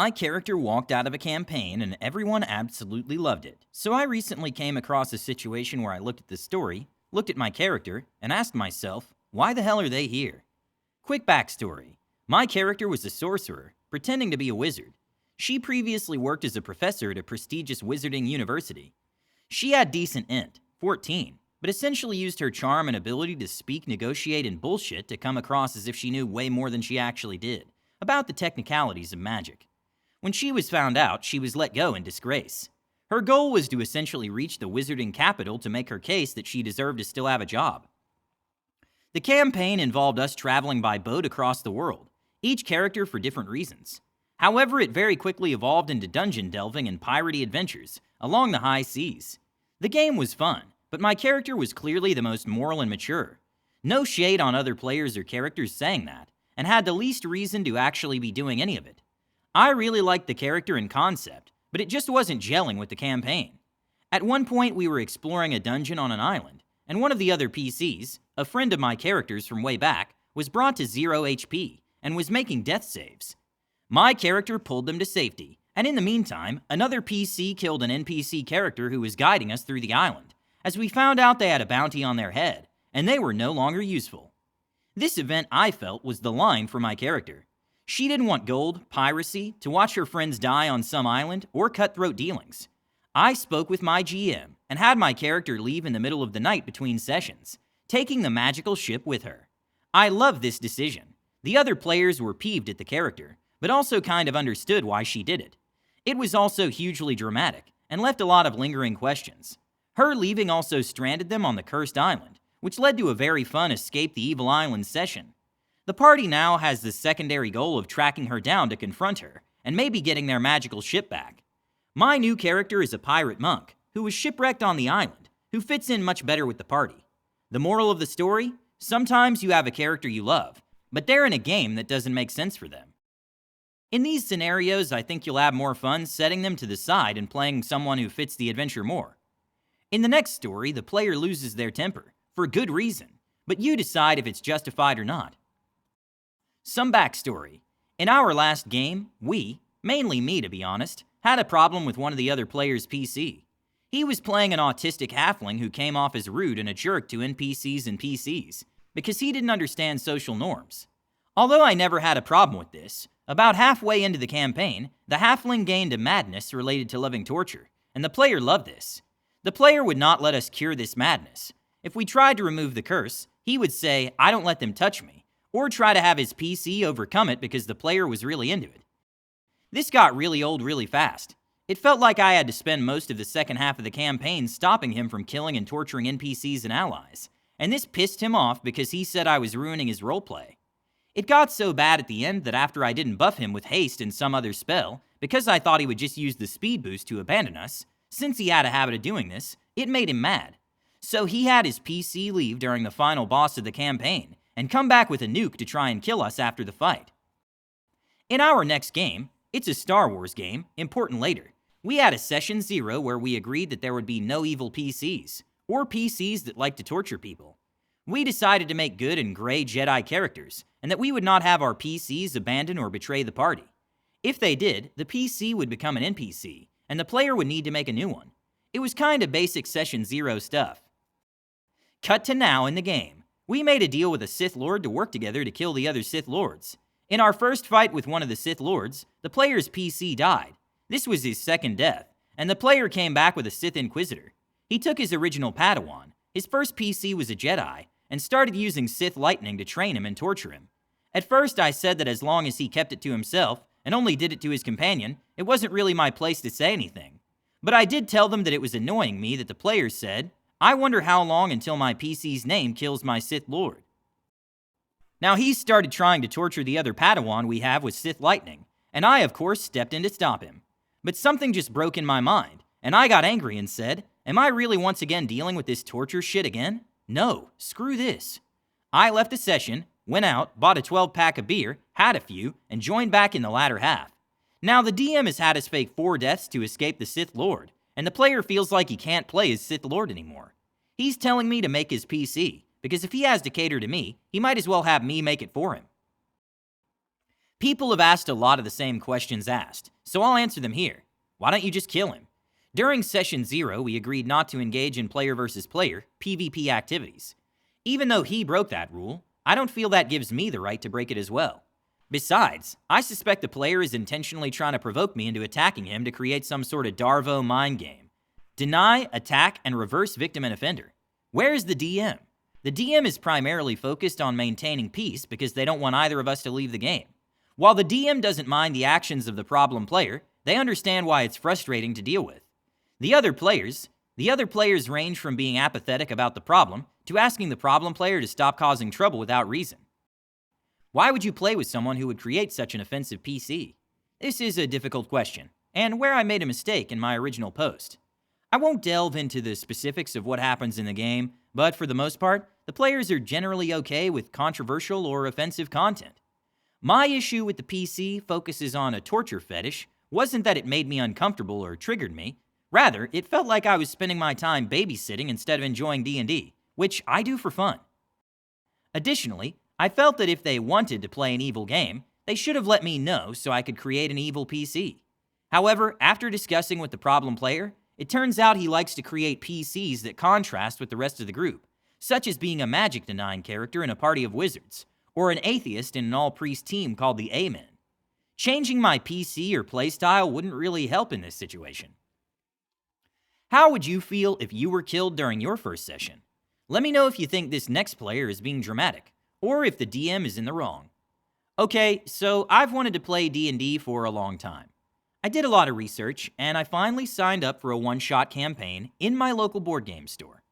My character walked out of a campaign and everyone absolutely loved it. So I recently came across a situation where I looked at the story, looked at my character, and asked myself, why the hell are they here? Quick backstory. My character was a sorcerer, pretending to be a wizard. She previously worked as a professor at a prestigious wizarding university. She had decent int, 14, but essentially used her charm and ability to speak, negotiate, and bullshit to come across as if she knew way more than she actually did about the technicalities of magic. When she was found out, she was let go in disgrace. Her goal was to essentially reach the wizarding capital to make her case that she deserved to still have a job. The campaign involved us traveling by boat across the world, each character for different reasons. However, it very quickly evolved into dungeon delving and piratey adventures along the high seas. The game was fun, but my character was clearly the most moral and mature. No shade on other players or characters saying that, and had the least reason to actually be doing any of it. I really liked the character and concept, but it just wasn't gelling with the campaign. At one point, we were exploring a dungeon on an island, and one of the other PCs, a friend of my character's from way back, was brought to 0 HP and was making death saves. My character pulled them to safety, and in the meantime, another PC killed an NPC character who was guiding us through the island, as we found out they had a bounty on their head, and they were no longer useful. This event, I felt, was the line for my character. She didn't want gold, piracy, to watch her friends die on some island, or cutthroat dealings. I spoke with my GM, and had my character leave in the middle of the night between sessions, taking the magical ship with her. I loved this decision. The other players were peeved at the character, but also kind of understood why she did it. It was also hugely dramatic, and left a lot of lingering questions. Her leaving also stranded them on the cursed island, which led to a very fun Escape the Evil Island session. The party now has the secondary goal of tracking her down to confront her, and maybe getting their magical ship back. My new character is a pirate monk, who was shipwrecked on the island, who fits in much better with the party. The moral of the story? Sometimes you have a character you love, but they're in a game that doesn't make sense for them. In these scenarios, I think you'll have more fun setting them to the side and playing someone who fits the adventure more. In the next story, the player loses their temper, for good reason, but you decide if it's justified or not. Some backstory. In our last game, we, mainly me to be honest, had a problem with one of the other players' PC. He was playing an autistic halfling who came off as rude and a jerk to NPCs and PCs, because he didn't understand social norms. Although I never had a problem with this, about halfway into the campaign, the halfling gained a madness related to loving torture, and the player loved this. The player would not let us cure this madness. If we tried to remove the curse, he would say, "I don't let them touch me," or try to have his PC overcome it because the player was really into it. This got really old really fast. It felt like I had to spend most of the second half of the campaign stopping him from killing and torturing NPCs and allies, and this pissed him off because he said I was ruining his roleplay. It got so bad at the end that after I didn't buff him with haste and some other spell, because I thought he would just use the speed boost to abandon us, since he had a habit of doing this, it made him mad. So he had his PC leave during the final boss of the campaign, and come back with a nuke to try and kill us after the fight. In our next game, it's a Star Wars game, important later, we had a session 0 where we agreed that there would be no evil PCs, or PCs that like to torture people. We decided to make good and gray Jedi characters, and that we would not have our PCs abandon or betray the party. If they did, the PC would become an NPC, and the player would need to make a new one. It was kind of basic session 0 stuff. Cut to now in the game. We made a deal with a Sith Lord to work together to kill the other Sith Lords. In our first fight with one of the Sith Lords, the player's PC died. This was his second death, and the player came back with a Sith Inquisitor. He took his original Padawan, his first PC was a Jedi, and started using Sith lightning to train him and torture him. At first I said that as long as he kept it to himself, and only did it to his companion, it wasn't really my place to say anything. But I did tell them that it was annoying me that the player said, "I wonder how long until my PC's name kills my Sith Lord." Now he started trying to torture the other Padawan we have with Sith lightning, and I of course stepped in to stop him. But something just broke in my mind, and I got angry and said, "Am I really once again dealing with this torture shit again? No, screw this." I left the session, went out, bought a 12-pack of beer, had a few, and joined back in the latter half. Now the DM has had us fake 4 deaths to escape the Sith Lord, and the player feels like he can't play as Sith Lord anymore. He's telling me to make his PC, because if he has to cater to me, he might as well have me make it for him. People have asked a lot of the same questions asked, so I'll answer them here. Why don't you just kill him? During Session 0, we agreed not to engage in player versus player, PvP activities. Even though he broke that rule, I don't feel that gives me the right to break it as well. Besides, I suspect the player is intentionally trying to provoke me into attacking him to create some sort of Darvo mind game. Deny, attack, and reverse victim and offender. Where is the DM? The DM is primarily focused on maintaining peace because they don't want either of us to leave the game. While the DM doesn't mind the actions of the problem player, they understand why it's frustrating to deal with. The other players range from being apathetic about the problem to asking the problem player to stop causing trouble without reason. Why would you play with someone who would create such an offensive PC? This is a difficult question, and where I made a mistake in my original post. I won't delve into the specifics of what happens in the game, but for the most part, the players are generally okay with controversial or offensive content. My issue with the PC focuses on a torture fetish wasn't that it made me uncomfortable or triggered me. Rather, it felt like I was spending my time babysitting instead of enjoying D&D, which I do for fun. Additionally, I felt that if they wanted to play an evil game, they should have let me know so I could create an evil PC. However, after discussing with the problem player, it turns out he likes to create PCs that contrast with the rest of the group, such as being a magic-denying character in a party of wizards, or an atheist in an all-priest team called the Amen. Changing my PC or playstyle wouldn't really help in this situation. How would you feel if you were killed during your first session? Let me know if you think this next player is being dramatic, or if the DM is in the wrong. Okay, so I've wanted to play D&D for a long time. I did a lot of research, and I finally signed up for a one-shot campaign in my local board game store.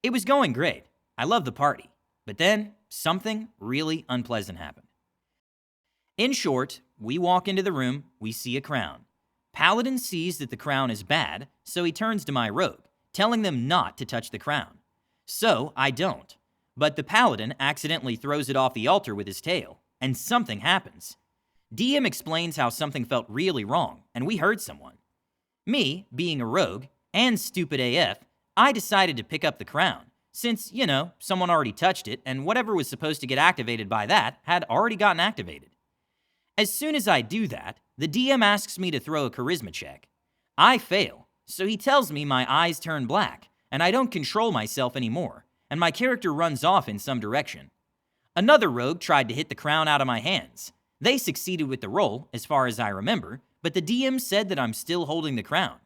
It was going great. I loved the party. But then, something really unpleasant happened. In short, we walk into the room, we see a crown. Paladin sees that the crown is bad, so he turns to my rogue, telling them not to touch the crown. So, I don't. But the Paladin accidentally throws it off the altar with his tail, and something happens. DM explains how something felt really wrong, and we heard someone. Me, being a rogue, and stupid AF, I decided to pick up the crown, since, someone already touched it, and whatever was supposed to get activated by that had already gotten activated. As soon as I do that, the DM asks me to throw a charisma check. I fail, so he tells me my eyes turn black, and I don't control myself anymore, and my character runs off in some direction. Another rogue tried to hit the crown out of my hands. They succeeded with the roll, as far as I remember, but the DM said that I'm still holding the crown.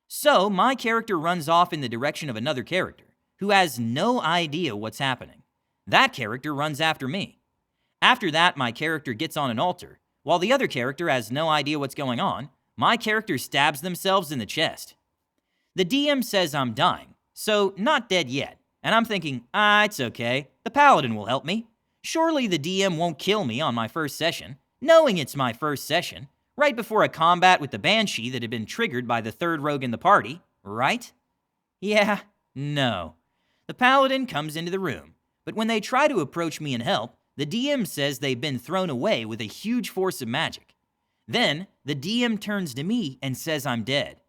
So, my character runs off in the direction of another character, who has no idea what's happening. That character runs after me. After that, my character gets on an altar. While the other character has no idea what's going on, my character stabs themselves in the chest. The DM says I'm dying, so not dead yet, and I'm thinking, it's okay, the Paladin will help me. Surely the DM won't kill me on my first session, knowing it's my first session, right before a combat with the Banshee that had been triggered by the third rogue in the party, right? Yeah, no. The Paladin comes into the room, but when they try to approach me and help, the DM says they've been thrown away with a huge force of magic. Then, the DM turns to me and says I'm dead.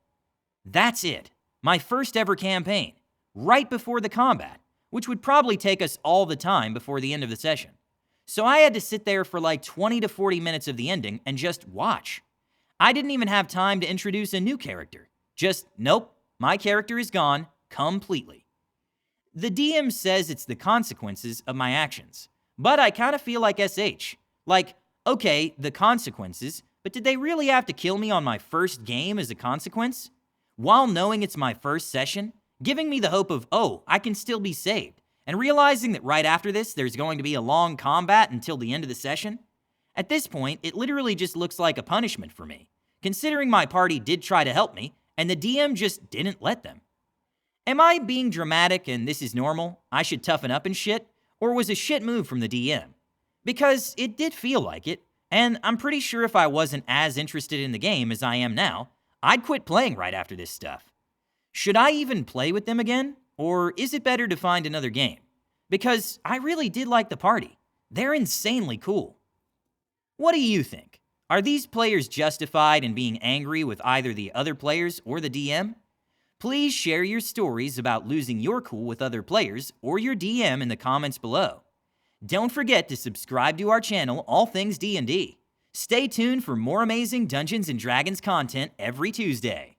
That's it. My first ever campaign, right before the combat, which would probably take us all the time before the end of the session. So I had to sit there for like 20 to 40 minutes of the ending and just watch. I didn't even have time to introduce a new character. Just, nope, my character is gone completely. The DM says it's the consequences of my actions, but I kind of feel like SH. Like, okay, the consequences, but did they really have to kill me on my first game as a consequence? While knowing it's my first session, giving me the hope of, I can still be saved, and realizing that right after this, there's going to be a long combat until the end of the session. At this point, it literally just looks like a punishment for me, considering my party did try to help me, and the DM just didn't let them. Am I being dramatic and this is normal? I should toughen up and shit? Or was a shit move from the DM? Because it did feel like it, and I'm pretty sure if I wasn't as interested in the game as I am now, I'd quit playing right after this stuff. Should I even play with them again? Or is it better to find another game? Because I really did like the party. They're insanely cool. What do you think? Are these players justified in being angry with either the other players or the DM? Please share your stories about losing your cool with other players or your DM in the comments below. Don't forget to subscribe to our channel, All Things D&D. Stay tuned for more amazing Dungeons & Dragons content every Tuesday.